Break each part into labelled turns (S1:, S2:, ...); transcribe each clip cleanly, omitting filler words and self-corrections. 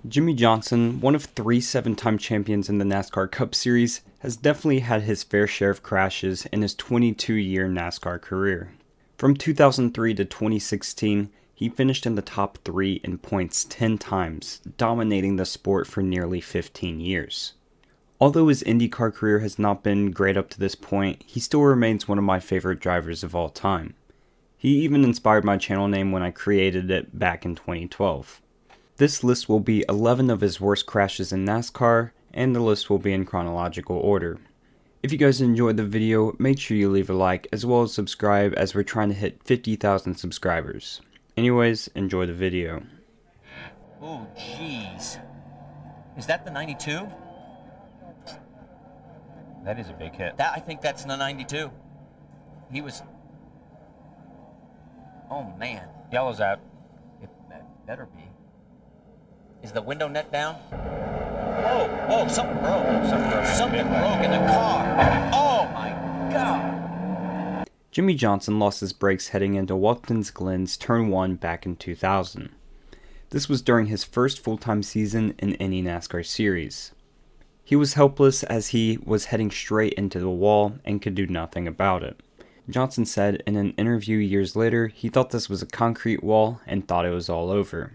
S1: Jimmie Johnson, one of 3 7-time champions in the NASCAR Cup Series, has definitely had his fair share of crashes in his 22-year NASCAR career. From 2003 to 2016, he finished in the top 3 in points 10 times, dominating the sport for nearly 15 years. Although his IndyCar career has not been great up to this point, he still remains one of my favorite drivers of all time. He even inspired my channel name when I created it back in 2012. This list will be 11 of his worst crashes in NASCAR, and the list will be in chronological order. If you guys enjoyed the video, make sure you leave a like as well as subscribe as we're trying to hit 50,000 subscribers. Anyways, enjoy the video.
S2: Oh, jeez. Is that the 92?
S3: That is a big hit.
S2: I think that's the 92. He was... Oh, man.
S3: Yellow's out.
S2: It better be. Is the window net down? Whoa, something broke. Something broke in the car. Oh, my God.
S1: Jimmie Johnson lost his brakes heading into Watkins Glen's Turn 1 back in 2000. This was during his first full-time season in any NASCAR series. He was helpless as he was heading straight into the wall and could do nothing about it. Johnson said in an interview years later he thought this was a concrete wall and thought it was all over.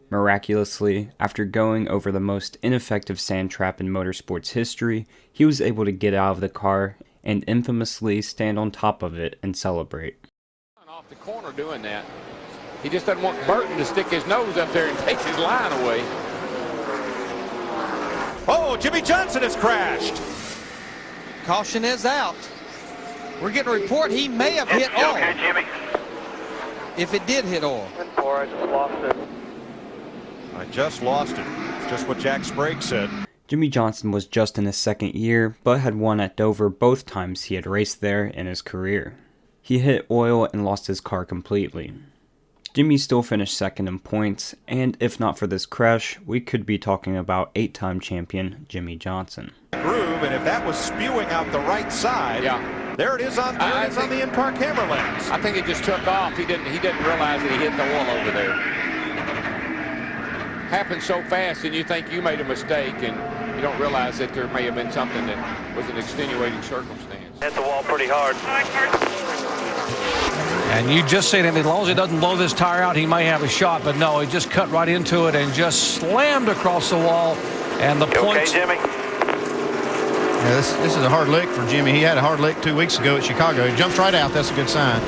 S1: Miraculously, after going over the most ineffective sand trap in motorsports history, he was able to get out of the car and infamously stand on top of it and celebrate.
S4: Off the corner doing that. He just doesn't want Burton to stick his nose up there and take his line away.
S5: Oh, Jimmie Johnson has crashed.
S6: Caution is out. We're getting a report he may have hit oil.
S7: Okay, Jimmy?
S6: If it did hit oil.
S7: I just lost it.
S5: I just lost it. Just what Jack Sprague said.
S1: Jimmie Johnson was just in his second year, but had won at Dover both times he had raced there in his career. He hit oil and lost his car completely. Jimmie still finished second in points, and if not for this crash, we could be talking about 8-time champion Jimmie Johnson.
S5: Groove, and if that was spewing out the right side, there it is on the in-car camera lens.
S4: I think it just took off. He didn't realize that he hit the wall over there. Happened so fast, and you think you made a mistake, and you don't realize that there may have been something that was an extenuating circumstance.
S7: Hit the wall pretty hard.
S8: And you just said as long as it doesn't blow this tire out, he may have a shot. But no, he just cut right into it and just slammed across the wall. And the points.
S7: Okay, Jimmy?
S9: Yeah, this is a hard lick for Jimmie. He had a hard lick 2 weeks ago at Chicago. He jumps right out. That's a good sign.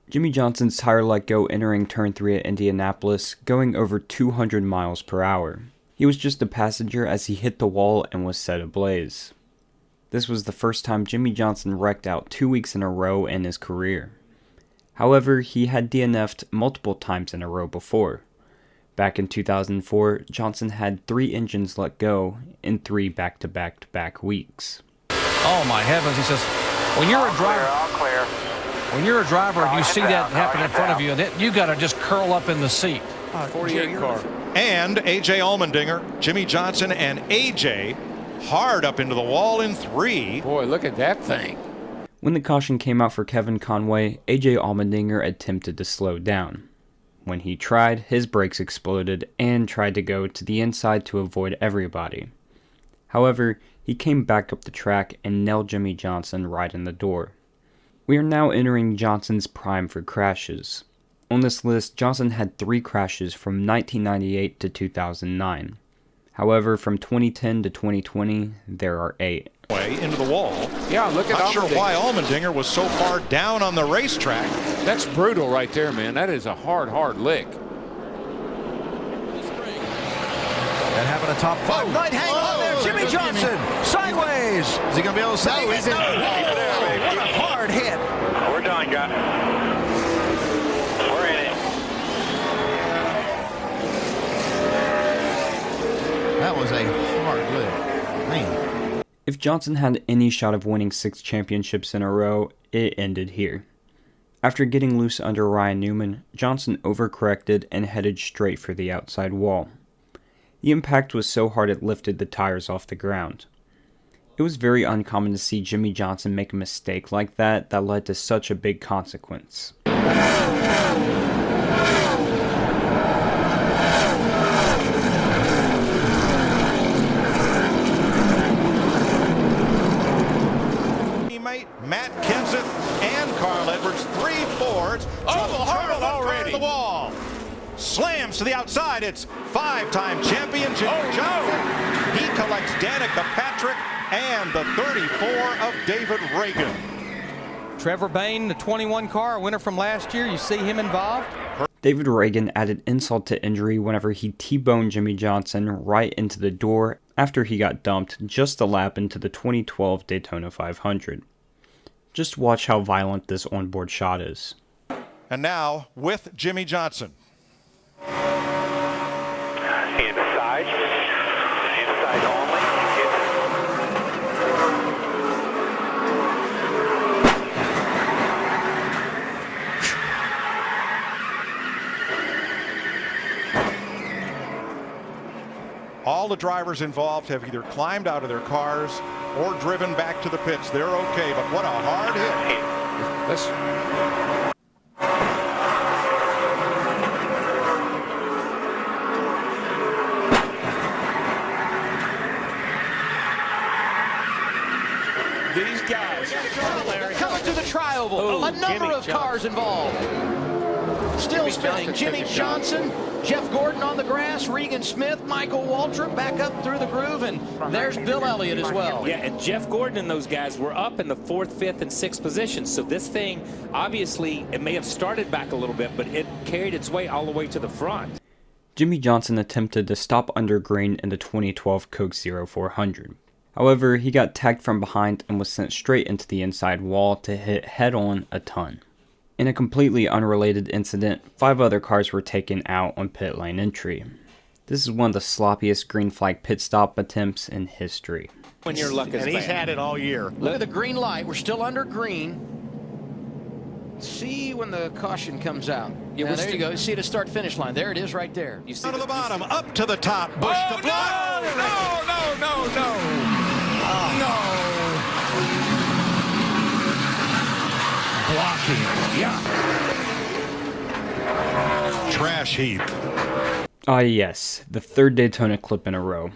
S1: Jimmie Johnson's tire let go entering Turn 3 at Indianapolis, going over 200 miles per hour. He was just a passenger as he hit the wall and was set ablaze. This was the first time Jimmie Johnson wrecked out 2 weeks in a row in his career. However, he had DNF'd multiple times in a row before. Back in 2004, Johnson had 3 engines let go in 3 back-to-back weeks.
S8: Oh my heavens, he says, when you're a driver,
S7: All clear.
S8: when you're a driver and you see that happen in front of you, you got to just curl up in the seat.
S4: 48 car.
S5: And A.J. Allmendinger, Jimmie Johnson, and A.J. hard up into the wall in 3.
S4: Boy, look at that thing.
S1: When the caution came out for Kevin Conway, A.J. Allmendinger attempted to slow down. When he tried, his brakes exploded and tried to go to the inside to avoid everybody. However, he came back up the track and nailed Jimmie Johnson right in the door. We are now entering Johnson's prime for crashes. On this list, Johnson had 3 crashes from 1998 to 2009. However, from 2010 to 2020, there are 8.
S5: Way into the wall.
S4: Yeah, look at
S5: Not sure why Allmendinger was so far down on the racetrack.
S4: That's brutal right there, man. That is a hard lick.
S9: That happened to top 5. Right hang on there. Jimmie Johnson. Sideways. Is he going to be able to save it? No. What a hard hit.
S7: We're done, guys. We're in it.
S9: That was a hard lick. Man.
S1: If Johnson had any shot of winning 6 championships in a row, it ended here. After getting loose under Ryan Newman, Johnson overcorrected and headed straight for the outside wall. The impact was so hard it lifted the tires off the ground. It was very uncommon to see Jimmie Johnson make a mistake like that led to such a big consequence.
S5: to the outside. It's five-time champion Jimmie Johnson. He collects Danica Patrick and the 34 of David Reagan.
S6: Trevor Bayne, the 21 car, a winner from last year. You see him involved?
S1: David Reagan added insult to injury whenever he T-boned Jimmie Johnson right into the door after he got dumped just a lap into the 2012 Daytona 500. Just watch how violent this onboard shot is.
S5: And now with Jimmie Johnson.
S7: Inside only.
S5: All the drivers involved have either climbed out of their cars or driven back to the pits. They're okay, but what a hard hit.
S3: These guys
S6: Coming to the trioval. A number of cars involved. Still spinning. Jimmie Johnson, Jeff Gordon on the grass, Regan Smith, Michael Waltrip back up through the groove, and there's Bill Elliott as well.
S3: Yeah, and Jeff Gordon and those guys were up in the 4th, 5th, and 6th positions. So this thing, obviously, it may have started back a little bit, but it carried its way all the way to the front.
S1: Jimmie Johnson attempted to stop under green in the 2012 Coke 0400. However, he got tagged from behind and was sent straight into the inside wall to hit head-on a ton. In a completely unrelated incident, 5 other cars were taken out on pit lane entry. This is one of the sloppiest green flag pit stop attempts in history.
S3: When your luck is
S9: And he's
S3: bad.
S9: had it all year.
S6: Look at the green light. We're still under green. See when the caution comes out.
S3: Yeah,
S6: Now, there you go. See the start-finish line. There it is right there.
S3: You see
S5: Out of the bottom, up to the top. Bush to block.
S8: Blocking. Yeah.
S5: Trash heap.
S1: Ah yes, the 3rd Daytona clip in a row.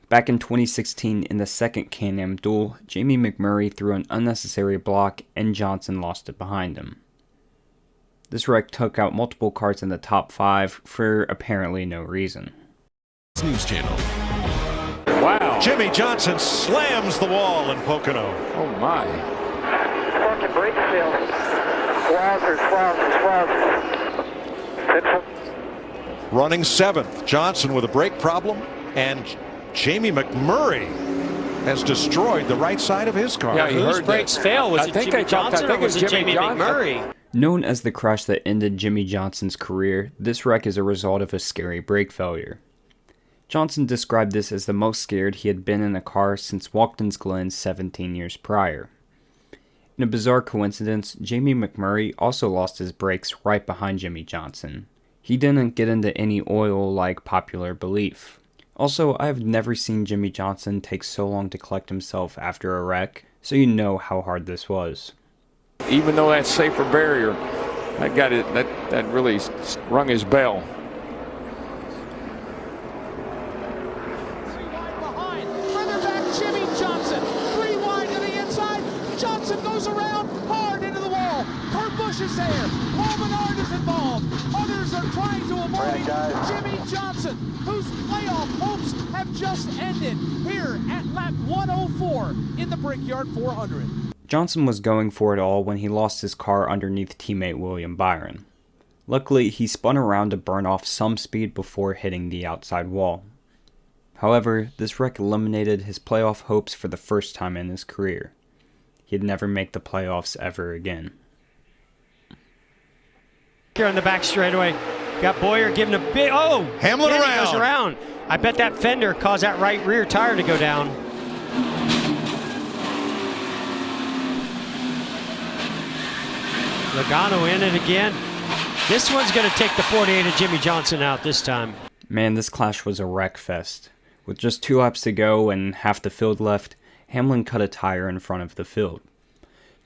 S1: Back in 2016 in the 2nd Can-Am duel, Jamie McMurray threw an unnecessary block and Johnson lost it behind him. This wreck took out multiple cars in the top 5 for apparently no reason.
S10: News Channel.
S4: Wow.
S5: Jimmie Johnson slams the wall in Pocono.
S4: Oh, my.
S7: Fucking brake fail. Wowzers.
S5: Running 7th, Johnson with a brake problem, and Jamie McMurray has destroyed the right side of his car.
S4: Yeah, he
S11: Whose
S4: heard
S11: brakes
S4: that.
S11: failed? Was
S4: I
S11: it
S4: think
S11: Jimmie
S4: they
S11: Johnson
S4: I think
S11: or was it
S4: it's
S11: Jamie
S4: Johnson.
S11: McMurray?
S1: Known as the crash that ended Jimmie Johnson's career, this wreck is a result of a scary brake failure. Johnson described this as the most scared he had been in a car since Watkins Glen 17 years prior. In a bizarre coincidence, Jamie McMurray also lost his brakes right behind Jimmie Johnson. He didn't get into any oil like popular belief. Also, I have never seen Jimmie Johnson take so long to collect himself after a wreck, so you know how hard this was.
S4: Even though that safer barrier, that got it. That really rung his bell.
S12: Behind, further back, Jimmie Johnson. 3 wide to the inside. Johnson goes around hard into the wall. Kurt Busch is there. Paul Menard is involved. Others are trying to avoid Jimmie Johnson, whose playoff hopes have just ended here at lap 104 in the Brickyard 400.
S1: Johnson was going for it all when he lost his car underneath teammate William Byron. Luckily, he spun around to burn off some speed before hitting the outside wall. However, this wreck eliminated his playoff hopes for the first time in his career. He'd never make the playoffs ever again.
S11: Here on the back straightaway. Got Boyer giving a big,
S5: Hamlin
S11: Kenny
S5: around.
S11: goes around. I bet that fender caused that right rear tire to go down. Logano in it again. This one's going to take the 48 of Jimmie Johnson out this time.
S1: Man, this clash was a wreck fest. With just 2 laps to go and half the field left, Hamlin cut a tire in front of the field.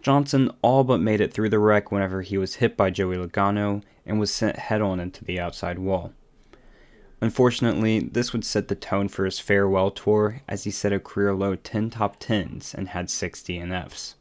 S1: Johnson all but made it through the wreck whenever he was hit by Joey Logano and was sent head-on into the outside wall. Unfortunately, this would set the tone for his farewell tour as he set a career-low 10 top 10s and had 6 DNFs.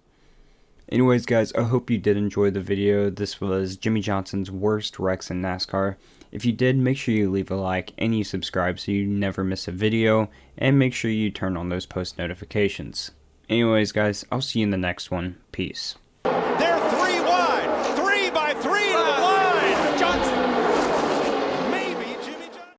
S1: Anyways guys, I hope you did enjoy the video. This was Jimmie Johnson's worst wrecks in NASCAR. If you did, make sure you leave a like and you subscribe so you never miss a video, and make sure you turn on those post notifications. Anyways guys, I'll see you in the next one. Peace.
S5: They're